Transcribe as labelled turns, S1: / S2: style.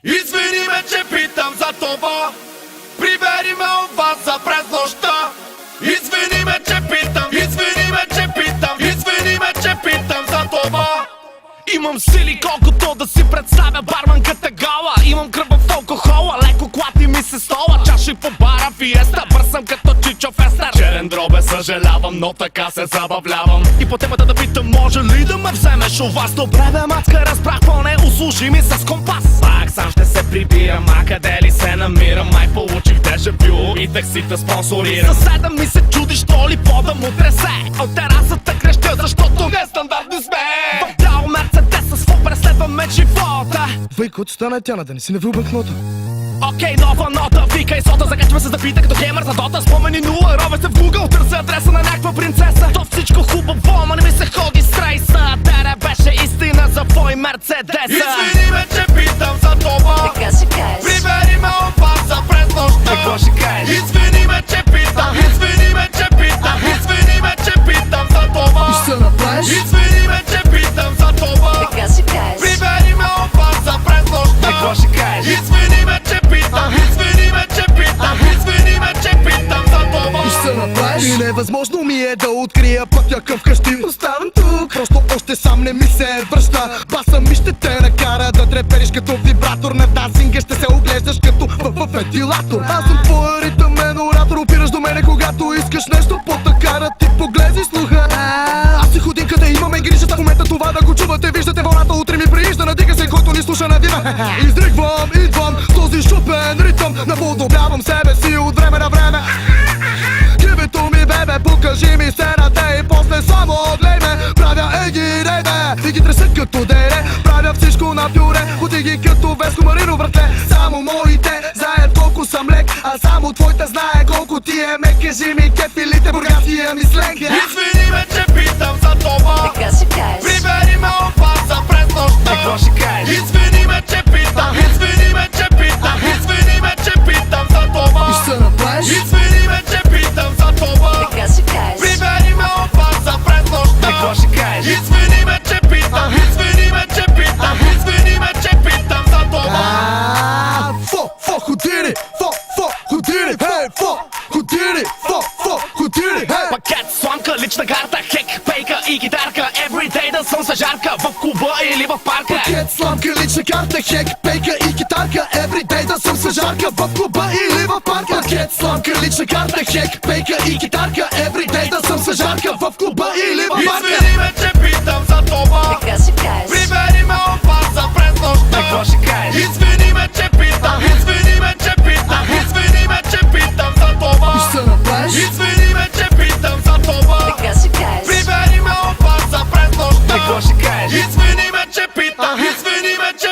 S1: Извини ме, че питам за това. Прибери ме от вас за през нощта. Извини ме, че питам. Извини ме, че питам. Извини ме, че питам за това.
S2: Имам сили колкото да си представя барманката гола. Имам кръв в алкохола, леко клати ми се стола. Чаши по бара, фиеста, бърсам като Чичо Фестер.
S1: Черен дробе, съжалявам, но така се забавлявам.
S2: И по темата да питам, може ли да ме вземеш у вас? Добре бе, мацка, разбрах, поне услужи ми с компас.
S1: Пак сам ще се прибирам, а къде ли се намирам? Май получих дежавю и таксита спонсорирам.
S2: Съседа ми се чуди, що ли пода му тресе. От терасата крещя, защото нестандартни сме. В бял Мерцедес с фу преследваме живота.
S3: Вей, който стана тяна, да не си навил банкнота.
S2: Окей, нова нота, вика и сота, закачваме се да пита като геймър за дота. Спомени нула, рове се в Google, търся адреса на някаква принцеса. То всичко хубаво, ма не ми се ходи с трейса. Тере беше истина за твой Мерцедеса.
S1: Извини ме, че питам за това.
S4: Така се кажеш.
S1: Прибери ме от вас за през нощта.
S2: Какво ще кажеш?
S1: Извини ме, че питам. Извини ме, че питам. Извини ме, че питам за това.
S3: И ще направиш?
S1: Извини ме, че питам за това.
S4: Така се кажеш.
S1: Прибери ме от вас за през нощта.
S2: Какво ще кажеш?
S1: Извини ме, че питам. Извини ме, че питам. Извини ме, че питам за това.
S3: И ще направиш? И невъзможно ми е да открия пътя към вкъщи. Оставам тук, просто още сам не ми се връща. Баса ми ще те накара да трепериш като вибратор. На дансинга ще се оглеждаш като в вентилатор. Аз съм твоя ритъмен оратор, опираш до мене когато искаш нещо по-така да ти поглези слуха. Аз си ходинката, имаме грижата в момента това да го чувате. Виждате вълната, утре ми приижда, надига се, който ни слуша навива. Издригвам, идвам, този шупен ритъм. Наподобявам себе си от време на време. Гибето ми, бебе, покажи ми сцената и после само гледай ме. Правя егидейде и ги треса като дере. Правя всичко на пюре, ходи ги като Веско Марино, братле. Само моите знаят колко съм лек, а само твоите знае колко ти е мек. Кажи ми, кефилите, бургасия ми сленг.
S1: Извини ме, че питам за това.
S4: Така се кажеш.
S1: Прибери ме от вас за през нощта.
S2: Какво ще кажеш?
S1: Извини ме, че питам. Извини ме, че питам. Извини ме, че питам за това.
S3: И ще направиш?
S1: Извини ме, че питам за това.
S4: Така се кажеш.
S1: Прибери ме от вас за през нощта.
S2: Какво ще кажеш?
S1: Извини ме, че питам. Извини ме, че питам. Извини ме, че питам за това.
S3: Фо, ходири, фо, ходири, хей, фо, ходири, фо, ходири, хей.
S2: Пакет, сламка, лична карта, хек, пейка и гитарка. Everyday да съм съжарка, в клуба или в парка.
S3: Пакет, сламка, лична карта, хек, пейка и гитарка. Everyday да съм съжарка, в клуба или в парка. Пакет, сламка, лична карта, хек, пейка и гитарка. Everyday да съм съжарка, в клуба или в парка.
S1: Извини ме, че питам за това.
S4: Така се кажеш.
S1: Прибери ме от вас за през нощта.
S2: Какво ще кажеш?
S1: Извини ме, че питам. Извини ме, че питам. Извини ме, че питам за това.
S3: И ще направиш?
S1: Извини ме, че питам за това.
S4: Така се кажеш.
S1: Прибери ме от вас за през нощта.
S2: Какво ще кажеш?
S1: Извини ме, че питам. Извини ме, че